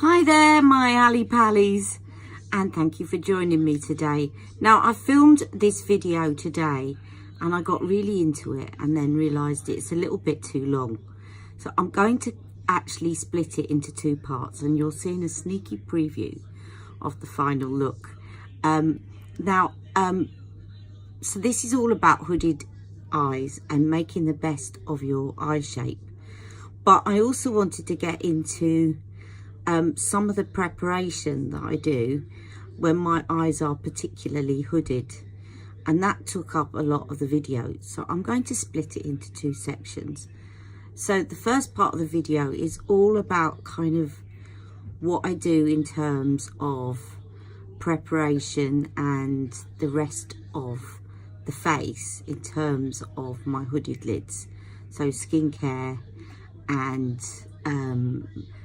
Hi there, my Ali Pallies, and thank you for joining me today. Now, I filmed this video today and I got really into it and then realised it's a little bit too long. So I'm going to actually split it into two parts and you're seeing a sneaky preview of the final look. So this is all about hooded eyes and making the best of your eye shape. But I also wanted to get into some of the preparation that I do when my eyes are particularly hooded, and that took up a lot of the video, so I'm going to split it into two sections. So the first part of the video is all about kind of what I do in terms of preparation and the rest of the face in terms of my hooded lids, so skincare and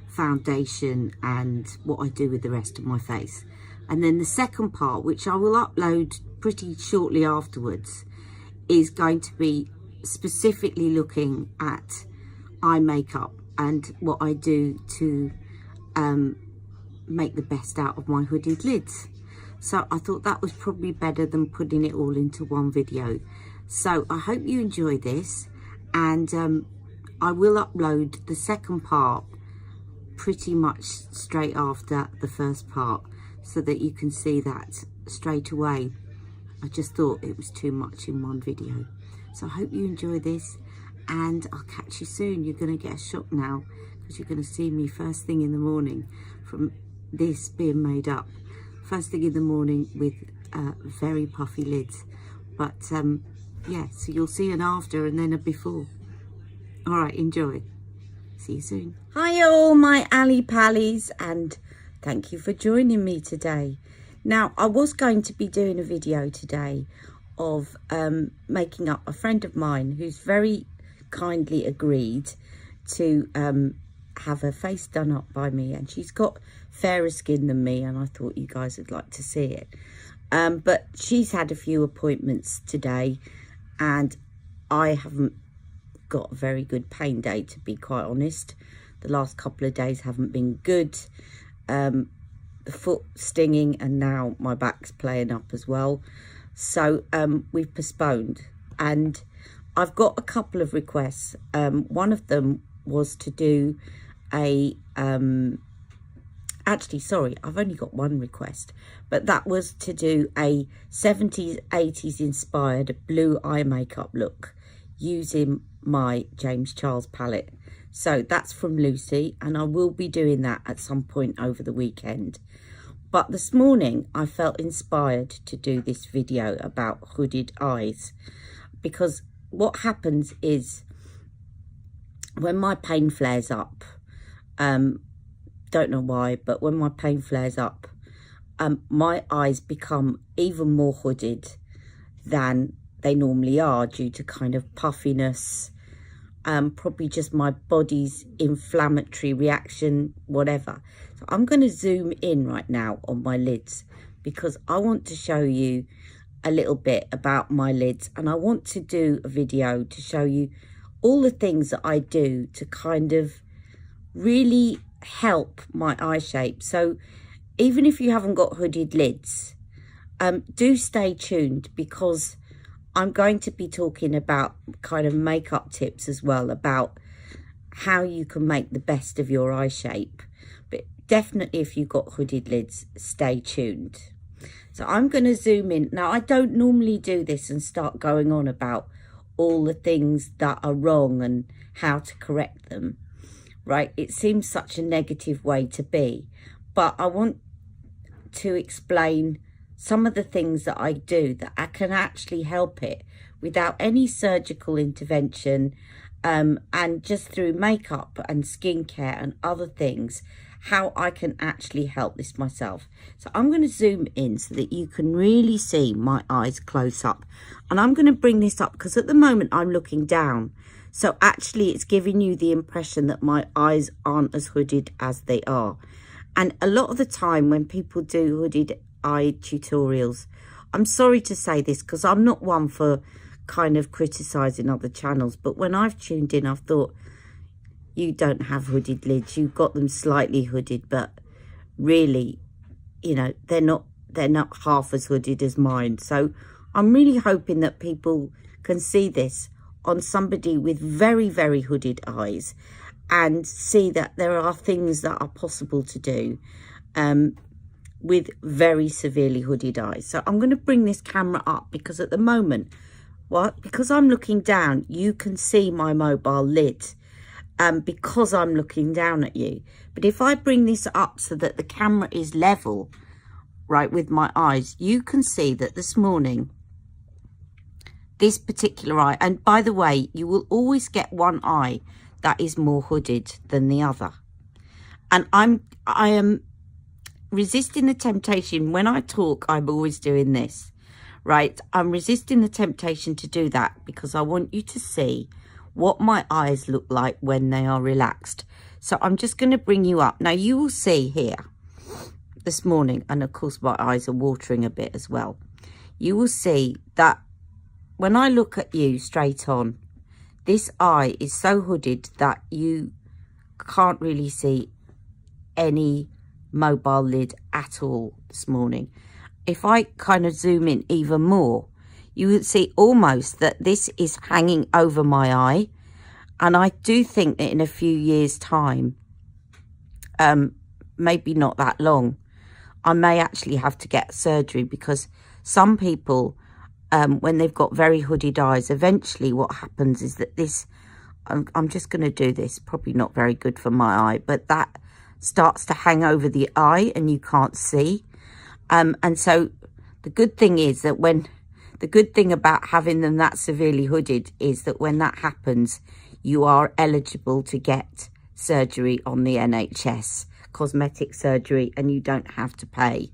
foundation and what I do with the rest of my face. And then the second part, which I will upload pretty shortly afterwards, is going to be specifically looking at eye makeup and what I do to make the best out of my hooded lids. So I thought that was probably better than putting it all into one video. So I hope you enjoy this, and I will upload the second part pretty much straight after the first part so that you can see that straight away. I just thought it was too much in one video. So I hope you enjoy this, and I'll catch you soon. You're going to get a shock now because you're going to see me first thing in the morning from this being made up. First thing in the morning with very puffy lids. But yeah, so you'll see an after and then a before. All right, enjoy. See you soon. Hi all my Ali Pallies, and thank you for joining me today. Now, I was going to be doing a video today of making up a friend of mine who's very kindly agreed to have her face done up by me, and she's got fairer skin than me, and I thought you guys would like to see it. But she's had a few appointments today and I haven't got a very good pain day, to be quite honest. The last couple of days haven't been good. The foot stinging, and now my back's playing up as well. So we've postponed, and I've got a couple of requests. One of them was to do a actually, sorry, I've only got one request, but that was to do a 70s 80s inspired blue eye makeup look using my James Charles palette. So that's from Lucy, and I will be doing that at some point over the weekend. But this morning I felt inspired to do this video about hooded eyes, because what happens is when my pain flares up, don't know why, but when my pain flares up, my eyes become even more hooded than they normally are due to kind of puffiness, probably just my body's inflammatory reaction, whatever. So I'm going to zoom in right now on my lids because I want to show you a little bit about my lids, and I want to do a video to show you all the things that I do to kind of really help my eye shape. So even if you haven't got hooded lids, do stay tuned, because I'm going to be talking about kind of makeup tips as well, about how you can make the best of your eye shape. But definitely if you've got hooded lids, stay tuned. So I'm going to zoom in. Now, I don't normally do this and start going on about all the things that are wrong and how to correct them, right? It seems such a negative way to be, but I want to explain some of the things that I do that I can actually help it without any surgical intervention, and just through makeup and skincare and other things, how I can actually help this myself. So I'm going to zoom in so that you can really see my eyes close up, and I'm going to bring this up because at the moment I'm looking down, so actually it's giving you the impression that my eyes aren't as hooded as they are. And a lot of the time when people do hooded eye tutorials, I'm sorry to say this because I'm not one for kind of criticizing other channels, but when I've tuned in, I've thought, you don't have hooded lids, you've got them slightly hooded, but really, you know, they're not half as hooded as mine. So I'm really hoping that people can see this on somebody with very, very hooded eyes and see that there are things that are possible to do with very severely hooded eyes. So I'm going to bring this camera up because at the moment, because I'm looking down, you can see my mobile lid because I'm looking down at you. But if I bring this up so that the camera is level, right, with my eyes, you can see that this morning, this particular eye, and by the way, you will always get one eye that is more hooded than the other. And I am resisting the temptation. When I talk, I'm always doing this, right? I'm resisting the temptation to do that because I want you to see what my eyes look like when they are relaxed. So I'm just going to bring you up. Now you will see here this morning, and of course my eyes are watering a bit as well. You will see that when I look at you straight on, this eye is so hooded that you can't really see any mobile lid at all this morning. If I kind of zoom in even more, you would see almost that this is hanging over my eye. And I do think that in a few years' time, maybe not that long, I may actually have to get surgery, because some people, when they've got very hooded eyes, eventually what happens is that this, I'm just going to do this, probably not very good for my eye, but that starts to hang over the eye and you can't see. And so the good thing is that the good thing about having them that severely hooded is that when that happens, you are eligible to get surgery on the NHS, cosmetic surgery, and you don't have to pay.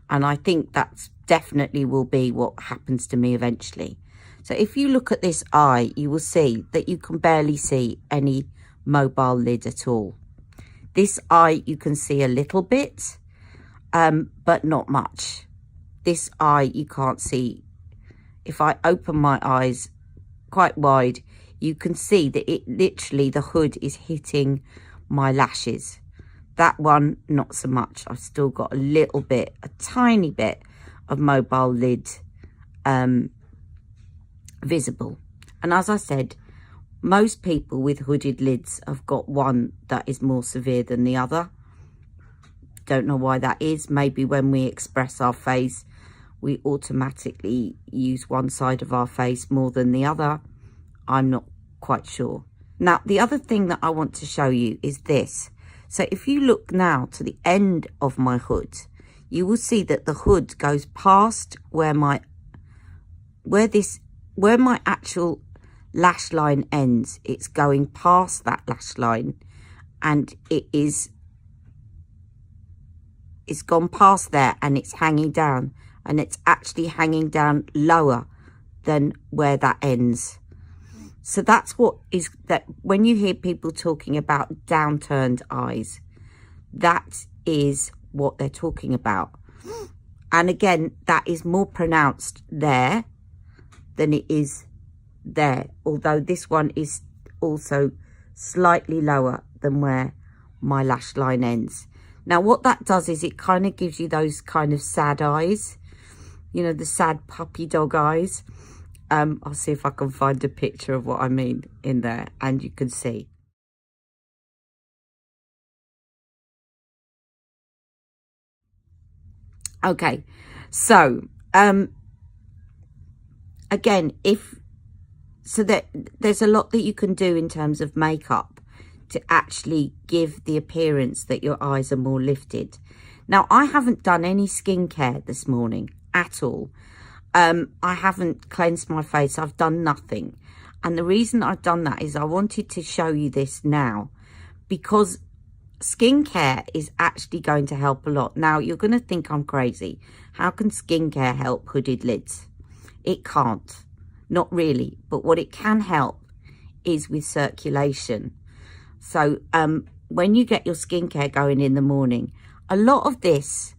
And I think that's definitely will be what happens to me eventually. So if you look at this eye, you will see that you can barely see any mobile lid at all. This eye you can see a little bit, but not much. This eye you can't see. If I open my eyes quite wide, you can see that it literally, the hood is hitting my lashes. That one, not so much. I've still got a little bit, a tiny bit of mobile lid visible. And as I said, most people with hooded lids have got one that is more severe than the other. Don't know why that is. Maybe when we express our face, we automatically use one side of our face more than the other. I'm not quite sure. Now, the other thing that I want to show you is this. So if you look now to the end of my hood, you will see that the hood goes past where my actual lash line ends. It's going past that lash line, and it's gone past there, and it's hanging down, and it's actually hanging down lower than where that ends. So that's what is that when you hear people talking about downturned eyes, that is what they're talking about. And again, that is more pronounced there than it is there, although this one is also slightly lower than where my lash line ends. Now what that does is it kind of gives you those kind of sad eyes, you know, the sad puppy dog eyes. I'll see if I can find a picture of what I mean in there, and you can see. Okay, so again, there's a lot that you can do in terms of makeup to actually give the appearance that your eyes are more lifted. Now, I haven't done any skincare this morning at all. I haven't cleansed my face. I've done nothing. And the reason I've done that is I wanted to show you this now, because skincare is actually going to help a lot. Now, you're going to think I'm crazy. How can skincare help hooded lids? It can't. Not really. But what it can help is with circulation. So when you get your skincare going in the morning, a lot of this,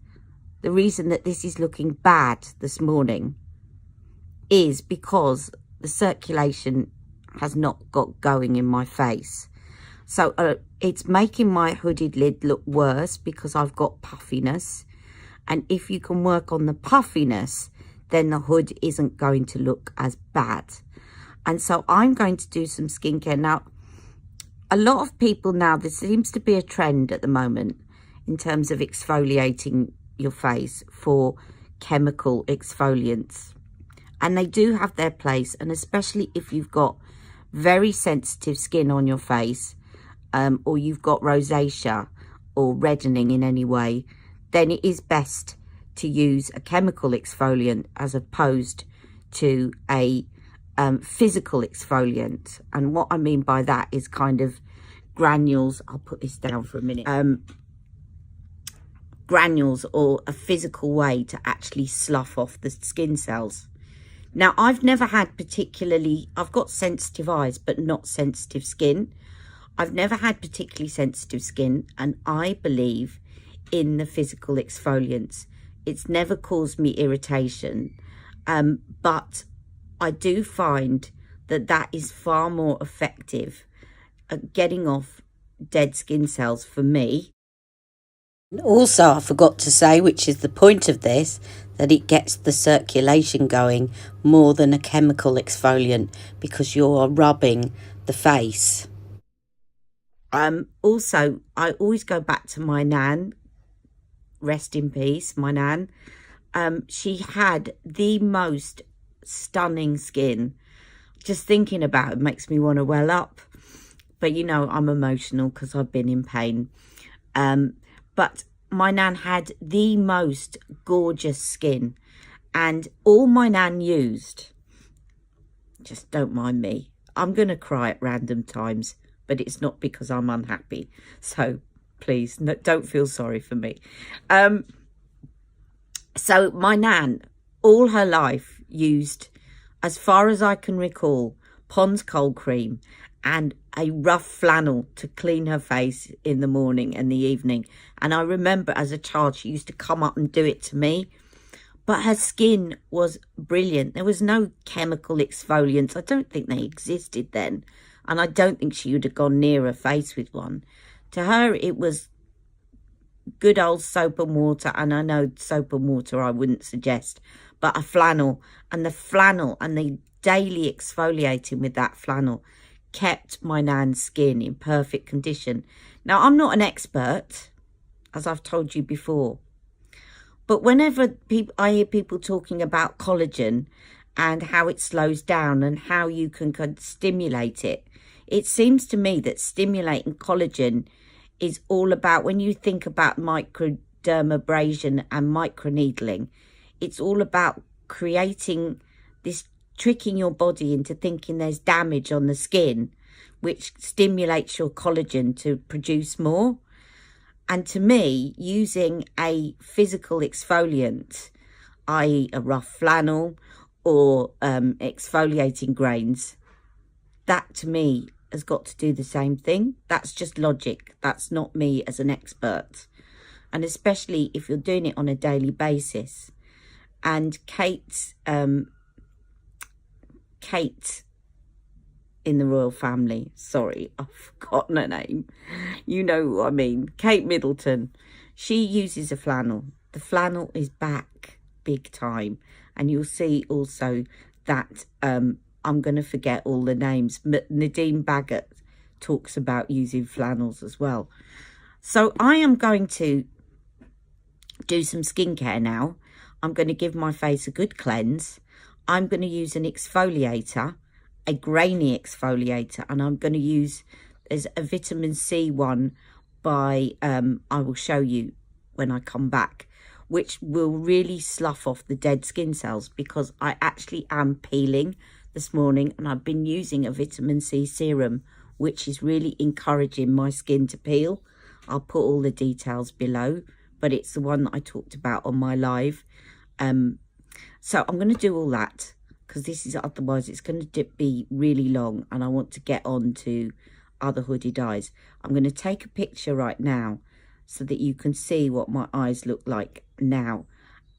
the reason that this is looking bad this morning is because the circulation has not got going in my face. So it's making my hooded lid look worse because I've got puffiness. And if you can work on the puffiness, then the hood isn't going to look as bad. And so I'm going to do some skincare. Now, a lot of people now, there seems to be a trend at the moment in terms of exfoliating your face for chemical exfoliants. And they do have their place, and especially if you've got very sensitive skin on your face, or you've got rosacea or reddening in any way, then it is best to use a chemical exfoliant as opposed to a physical exfoliant. And what I mean by that is kind of granules. I'll put this down for a minute. Granules, or a physical way to actually slough off the skin cells. Now, I've never had I've got sensitive eyes, but not sensitive skin. I've never had particularly sensitive skin, and I believe in the physical exfoliants. It's never caused me irritation, but I do find that that is far more effective at getting off dead skin cells for me. Also, I forgot to say, which is the point of this, that it gets the circulation going more than a chemical exfoliant because you're rubbing the face. Also, I always go back to my nan, rest in peace, my nan. She had the most stunning skin. Just thinking about it makes me want to well up. But you know, I'm emotional because I've been in pain. But my nan had the most gorgeous skin, and all my nan used, just don't mind me, I'm going to cry at random times, but it's not because I'm unhappy. So please, no, don't feel sorry for me. So my nan, all her life, used, as far as I can recall, Pond's cold cream and a rough flannel to clean her face in the morning and the evening. And I remember as a child, she used to come up and do it to me. But her skin was brilliant. There was no chemical exfoliants. I don't think they existed then. And I don't think she would have gone near her face with one. To her, it was good old soap and water. And I know soap and water I wouldn't suggest. But a flannel, and the daily exfoliating with that flannel kept my nan's skin in perfect condition. Now, I'm not an expert, as I've told you before, but whenever I hear people talking about collagen and how it slows down and how you can stimulate it, it seems to me that stimulating collagen is all about, when you think about microdermabrasion and microneedling, it's all about creating this, tricking your body into thinking there's damage on the skin, which stimulates your collagen to produce more. And to me, using a physical exfoliant, i.e. a rough flannel or exfoliating grains, that to me has got to do the same thing. That's just logic. That's not me as an expert. And especially if you're doing it on a daily basis. And Kate in the royal family, sorry, I've forgotten her name, you know who I mean, Kate Middleton, she uses a flannel. The flannel is back big time, and you'll see also that I'm going to forget all the names, but Nadine Baggett talks about using flannels as well. So I am going to do some skincare now. I'm going to give my face a good cleanse. I'm going to use an exfoliator, a grainy exfoliator, and I'm going to use, there's a vitamin C one by, I will show you when I come back, which will really slough off the dead skin cells, because I actually am peeling this morning and I've been using a vitamin C serum, which is really encouraging my skin to peel. I'll put all the details below, but it's the one that I talked about on my live. So I'm going to do all that, because this is, otherwise it's going to be really long and I want to get on to other hooded eyes. I'm going to take a picture right now so that you can see what my eyes look like now,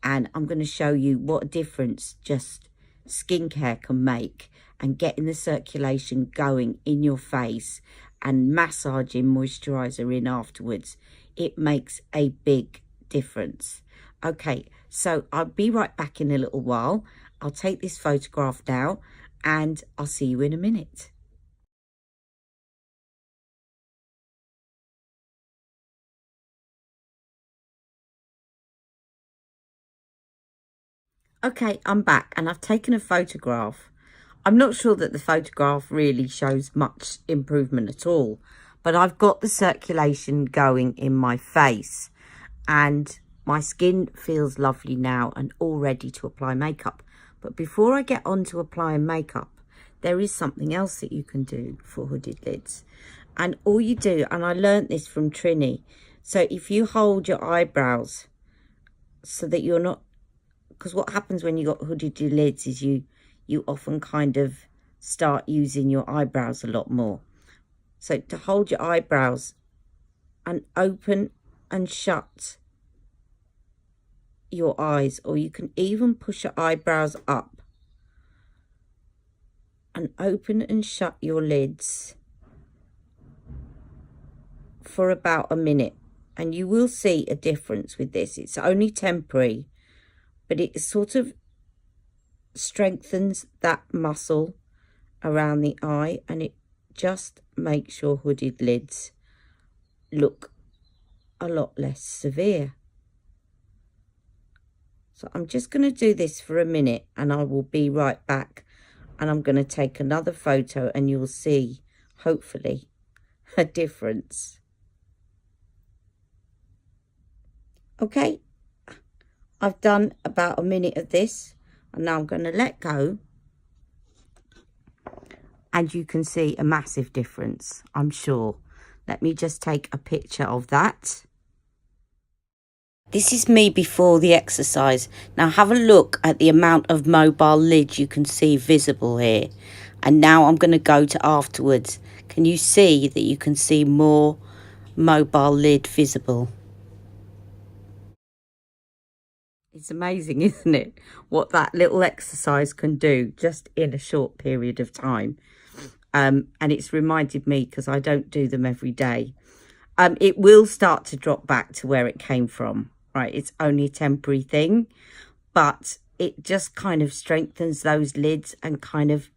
and I'm going to show you what a difference just skincare can make and getting the circulation going in your face and massaging moisturizer in afterwards, it makes a big difference. Okay, so I'll be right back in a little while. I'll take this photograph now and I'll see you in a minute. Okay, I'm back and I've taken a photograph. I'm not sure that the photograph really shows much improvement at all, but I've got the circulation going in my face and my skin feels lovely now and all ready to apply makeup. But before I get on to applying makeup, there is something else that you can do for hooded lids. And all you do, and I learned this from Trini, so if you hold your eyebrows so that you're not, because what happens when you got hooded lids is you often kind of start using your eyebrows a lot more. So to hold your eyebrows and open and shut your eyes, or you can even push your eyebrows up and open and shut your lids for about a minute, and you will see a difference with this. It's only temporary, but it sort of strengthens that muscle around the eye and it just makes your hooded lids look a lot less severe. So I'm just going to do this for a minute and I will be right back, and I'm going to take another photo and you'll see, hopefully, a difference. Okay, I've done about a minute of this and now I'm going to let go, and you can see a massive difference, I'm sure. Let me just take a picture of that. This is me before the exercise. Now have a look at the amount of mobile lid you can see visible here. And now I'm going to go to afterwards. Can you see that you can see more mobile lid visible? It's amazing, isn't it? What that little exercise can do just in a short period of time. And it's reminded me, because I don't do them every day. It will start to drop back to where it came from. Right, it's only a temporary thing, but it just kind of strengthens those lids and kind of,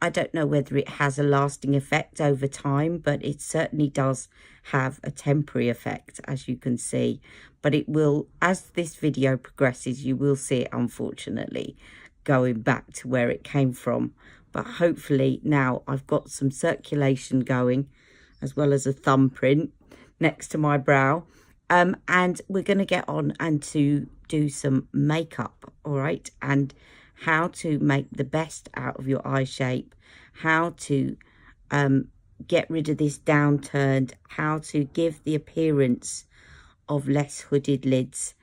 I don't know whether it has a lasting effect over time, but it certainly does have a temporary effect, as you can see. But it will, as this video progresses, you will see it, unfortunately, going back to where it came from. But hopefully now I've got some circulation going, as well as a thumbprint next to my brow. And we're going to get on and to do some makeup, all right, and how to make the best out of your eye shape, how to get rid of this downturned, how to give the appearance of less hooded lids.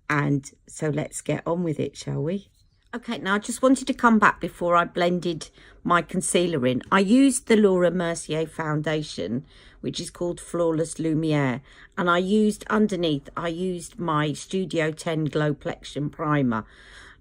And so let's get on with it, shall we? Okay, now I just wanted to come back before I blended my concealer in. I used the Laura Mercier foundation, which is called Flawless Lumiere, and I used underneath, I used my Studio 10 Glow Plexion primer,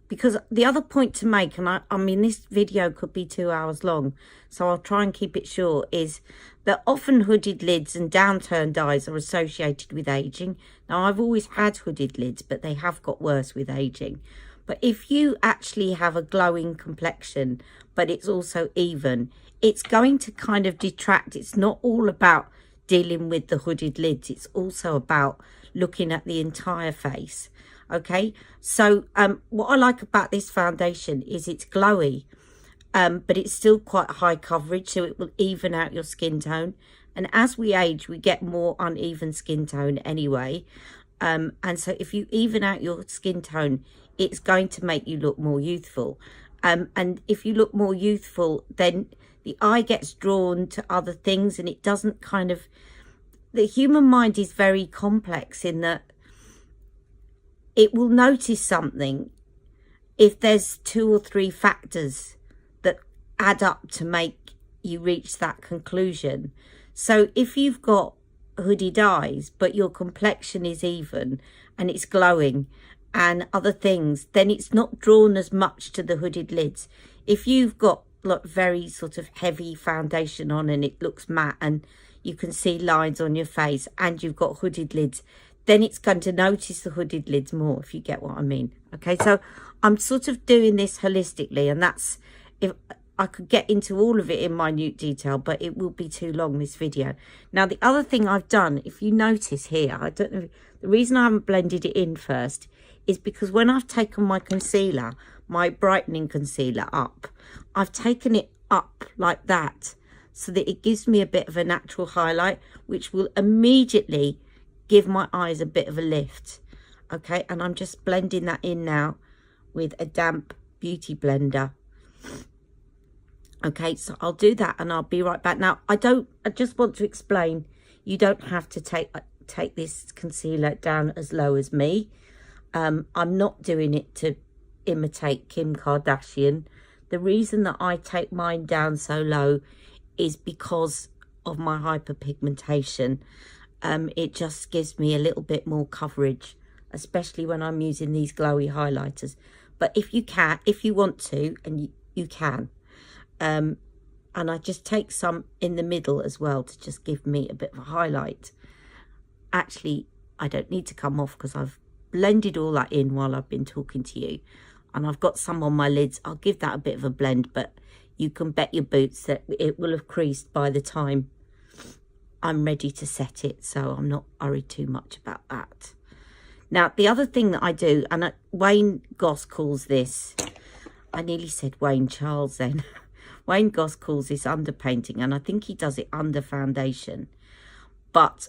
because the other point to make, and I mean this video could be 2 hours long, so I'll try and keep it short, is that often hooded lids and downturned eyes are associated with aging. Now I've always had hooded lids, but they have got worse with aging. But if you actually have a glowing complexion, but it's also even, it's going to kind of detract. It's not all about dealing with the hooded lids. It's also about looking at the entire face. Okay, so what I like about this foundation is it's glowy, but it's still quite high coverage, so it will even out your skin tone. And as we age, we get more uneven skin tone anyway. And so if you even out your skin tone, it's going to make you look more youthful. And if you look more youthful, then the eye gets drawn to other things, and it doesn't kind of, the human mind is very complex in that it will notice something if there's 2 or 3 factors that add up to make you reach that conclusion. So if you've got hooded eyes, but your complexion is even and it's glowing and other things, then it's not drawn as much to the hooded lids. If you've got like very sort of heavy foundation on and it looks matte and you can see lines on your face and you've got hooded lids, then it's going to notice the hooded lids more, if you get what I mean. Okay, so I'm sort of doing this holistically, and that's, if I could get into all of it in minute detail, but it will be too long, this video. Now, the other thing I've done, if you notice here, I don't know, the reason I haven't blended it in first is because when I've taken my concealer, my brightening concealer up, I've taken it up like that so that it gives me a bit of a natural highlight, which will immediately give my eyes a bit of a lift. Okay, and I'm just blending that in now with a damp beauty blender. Okay, so I'll do that and I'll be right back. Now, I just want to explain, you don't have to take this concealer down as low as me. I'm not doing it to imitate Kim Kardashian. The reason that I take mine down so low is because of my hyperpigmentation. It just gives me a little bit more coverage, especially when I'm using these glowy highlighters. But if you want to, and you can. And I just take some in the middle as well to just give me a bit of a highlight. Actually, I don't need to come off because I've blended all that in while I've been talking to you. And I've got some on my lids. I'll give that a bit of a blend, but you can bet your boots that it will have creased by the time I'm ready to set it. So I'm not worried too much about that. Now, the other thing that I do, and Wayne Goss calls this, I nearly said Wayne Charles then. Wayne Goss calls this underpainting, and I think he does it under foundation. But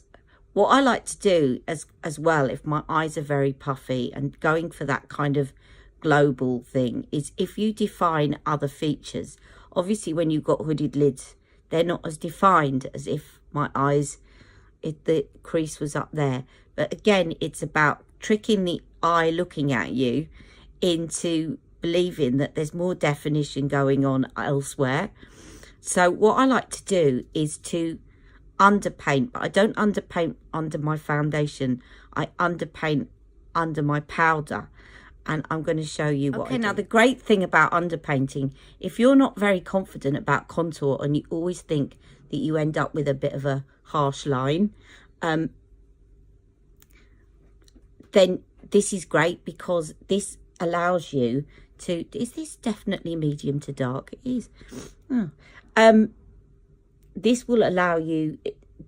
what I like to do as well, if my eyes are very puffy and going for that kind of global thing, is if you define other features. Obviously, when you've got hooded lids, they're not as defined as if my eyes, if the crease was up there. But again, it's about tricking the eye looking at you into believing that there's more definition going on elsewhere. So what I like to do is to underpaint, but I don't underpaint under my foundation. I underpaint under my powder, and I'm going to show you what I do. Now, the great thing about underpainting, if you're not very confident about contour and you always think that you end up with a bit of a harsh line, then this is great, because this allows you to, is this definitely medium to dark? It is. Oh. This will allow you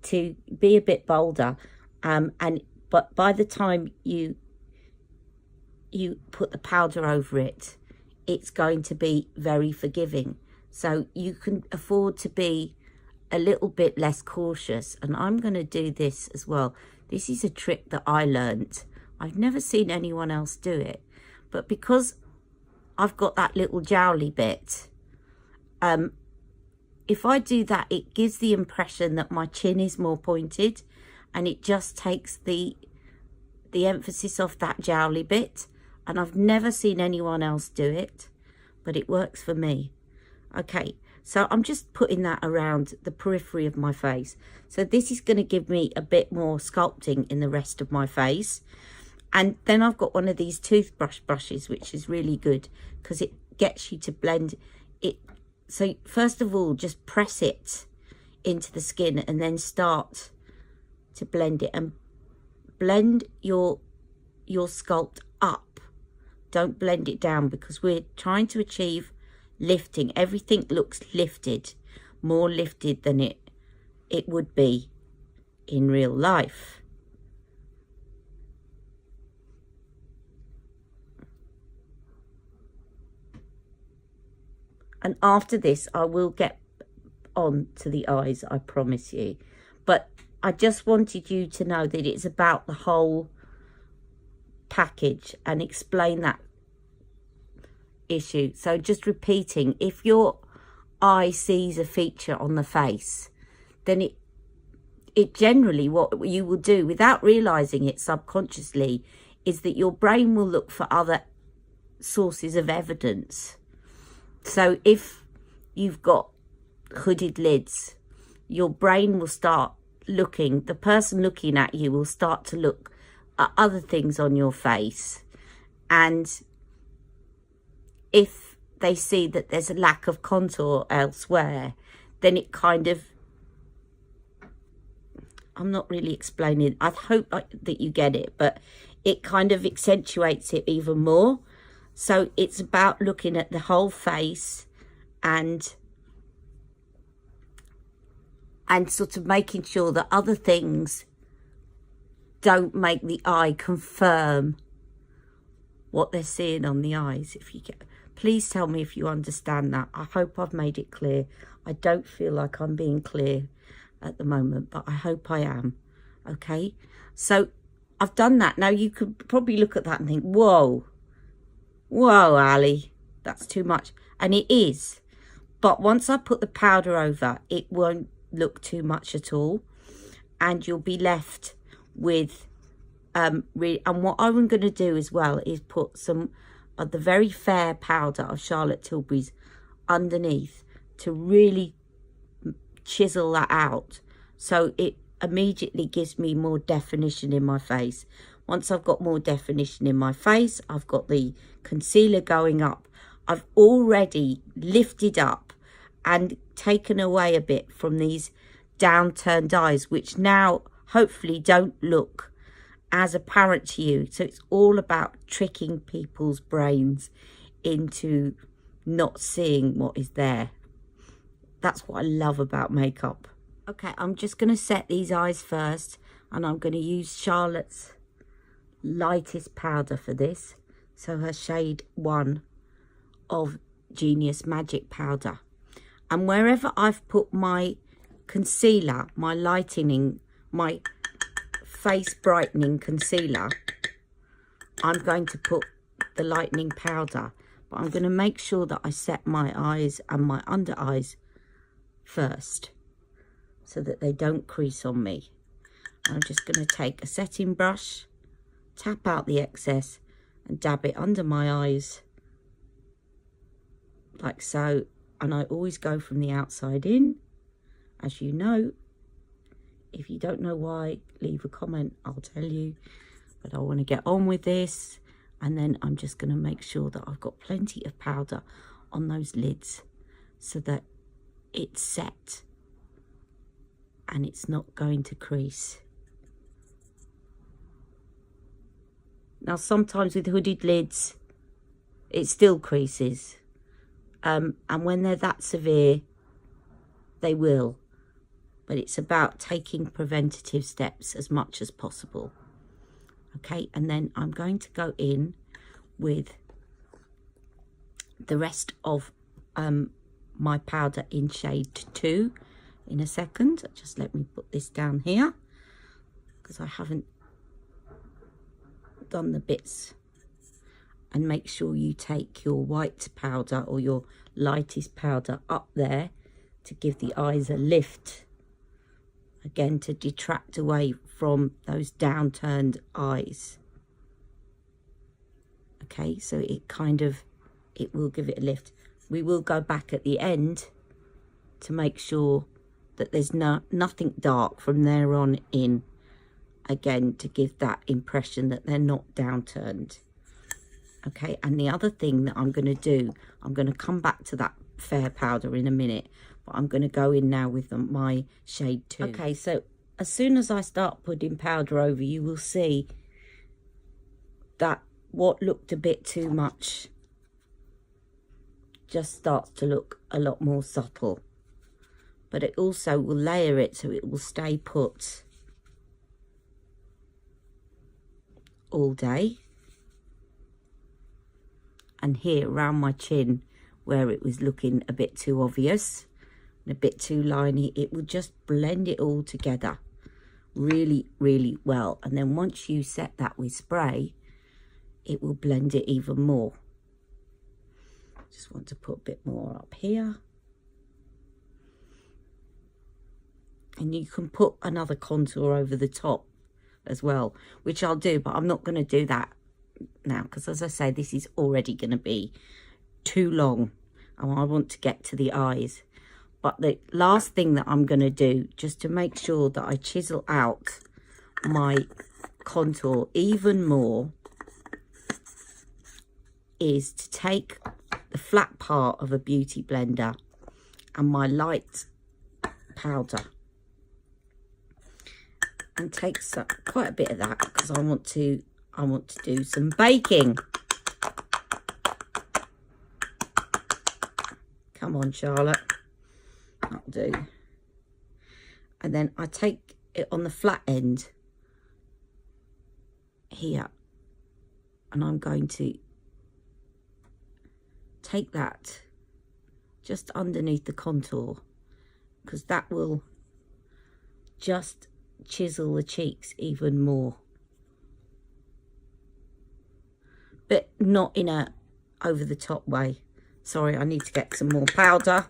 to be a bit bolder, but by the time you put the powder over it, it's going to be very forgiving. So you can afford to be a little bit less cautious. And I'm going to do this as well. This is a trick that I learned. I've never seen anyone else do it, but because I've got that little jowly bit, if I do that, it gives the impression that my chin is more pointed, and it just takes the emphasis off that jowly bit. And I've never seen anyone else do it, but it works for me. Okay, so I'm just putting that around the periphery of my face. So this is going to give me a bit more sculpting in the rest of my face. And then I've got one of these toothbrush brushes, which is really good because it gets you to blend it. So first of all, just press it into the skin and then start to blend it, and blend your sculpt up. Don't blend it down, because we're trying to achieve lifting. Everything looks lifted, more lifted than it would be in real life. And after this, I will get on to the eyes, I promise you. But I just wanted you to know that it's about the whole package and explain that issue. So just repeating, if your eye sees a feature on the face, then it generally, what you will do without realizing it subconsciously, is that your brain will look for other sources of evidence. So if you've got hooded lids, your brain will start looking, the person looking at you will start to look at other things on your face. And if they see that there's a lack of contour elsewhere, then it kind of, I'm not really explaining, I hope that you get it, but it kind of accentuates it even more. So it's about looking at the whole face and sort of making sure that other things don't make the eye confirm what they're seeing on the eyes. If you get, please tell me if you understand that. I hope I've made it clear. I don't feel like I'm being clear at the moment, but I hope I am. Okay, so I've done that. Now you could probably look at that and think, whoa, Ali, that's too much. And it is, but once I put the powder over, it won't look too much at all, and you'll be left with and what I'm going to do as well is put some of the very fair powder of Charlotte Tilbury's underneath to really chisel that out, so it immediately gives me more definition in my face. Once I've got more definition in my face, I've got the concealer going up, I've already lifted up and taken away a bit from these downturned eyes, which now hopefully don't look as apparent to you. So it's all about tricking people's brains into not seeing what is there. That's what I love about makeup. Okay, I'm just going to set these eyes first, and I'm going to use Charlotte's lightest powder for this. So her shade 1 of Genius Magic Powder. And wherever I've put my concealer, my lightening, my face brightening concealer, I'm going to put the lightening powder, but I'm going to make sure that I set my eyes and my under eyes first so that they don't crease on me. I'm just going to take a setting brush, tap out the excess and dab it under my eyes like so, and I always go from the outside in, as you know. If you don't know why, leave a comment, I'll tell you. But I want to get on with this. And then I'm just going to make sure that I've got plenty of powder on those lids so that it's set and it's not going to crease. Now, sometimes with hooded lids, it still creases. And when they're that severe, they will. But it's about taking preventative steps as much as possible. Okay, and then I'm going to go in with the rest of my powder in shade 2 in a second. Just let me put this down here because I haven't done the bits. And make sure you take your white powder or your lightest powder up there to give the eyes a lift. Again, to detract away from those downturned eyes. Okay, so it kind of, it will give it a lift. We will go back at the end to make sure that there's nothing dark from there on in. Again, to give that impression that they're not downturned. Okay, and the other thing that I'm going to do, I'm going to come back to that fair powder in a minute. But I'm going to go in now with my shade 2. Okay, so as soon as I start putting powder over, you will see that what looked a bit too much just starts to look a lot more subtle. But it also will layer it so it will stay put all day. And here around my chin, where it was looking a bit too obvious, a bit too liney, it will just blend it all together really, really well. And then once you set that with spray, it will blend it even more. Just want to put a bit more up here. And you can put another contour over the top as well, which I'll do, but I'm not going to do that now because, as I say, this is already going to be too long and I want to get to the eyes. But the last thing that I'm going to do, just to make sure that I chisel out my contour even more, is to take the flat part of a beauty blender and my light powder, and take quite a bit of that because I want to do some baking. Come on, Charlotte. That'll do. And then I take it on the flat end here, and I'm going to take that just underneath the contour, because that will just chisel the cheeks even more, but not in a over the top way. Sorry, I need to get some more powder.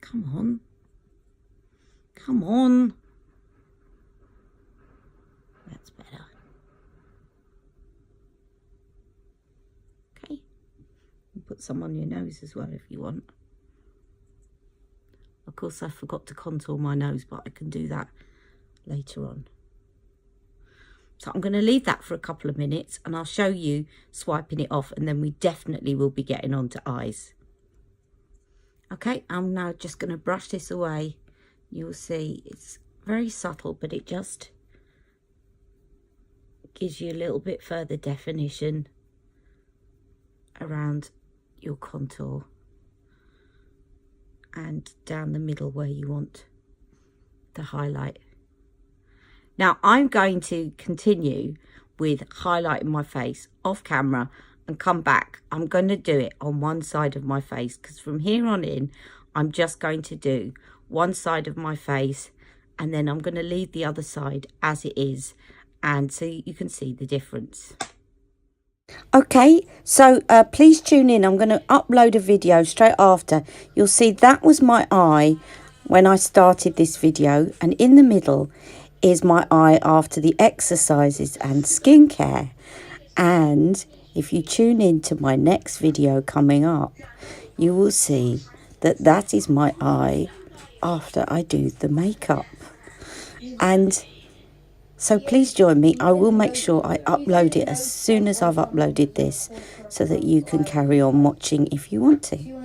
Come on. Come on. That's better. Okay. Put some on your nose as well if you want. Of course, I forgot to contour my nose, but I can do that later on. So I'm going to leave that for a couple of minutes, and I'll show you swiping it off, and then we definitely will be getting on to eyes. Okay, I'm now just going to brush this away. You'll see it's very subtle, but it just gives you a little bit further definition around your contour and down the middle where you want the highlight. Now I'm going to continue with highlighting my face off camera and come back. I'm going to do it on one side of my face, because from here on in I'm just going to do one side of my face, and then I'm going to leave the other side as it is, and so you can see the difference. Okay, so please tune in. I'm going to upload a video straight after. You'll see that was my eye when I started this video, and in the middle is my eye after the exercises and skincare. And if you tune in to my next video coming up, you will see that that is my eye after I do the makeup. And so please join me. I will make sure I upload it as soon as I've uploaded this, so that you can carry on watching if you want to.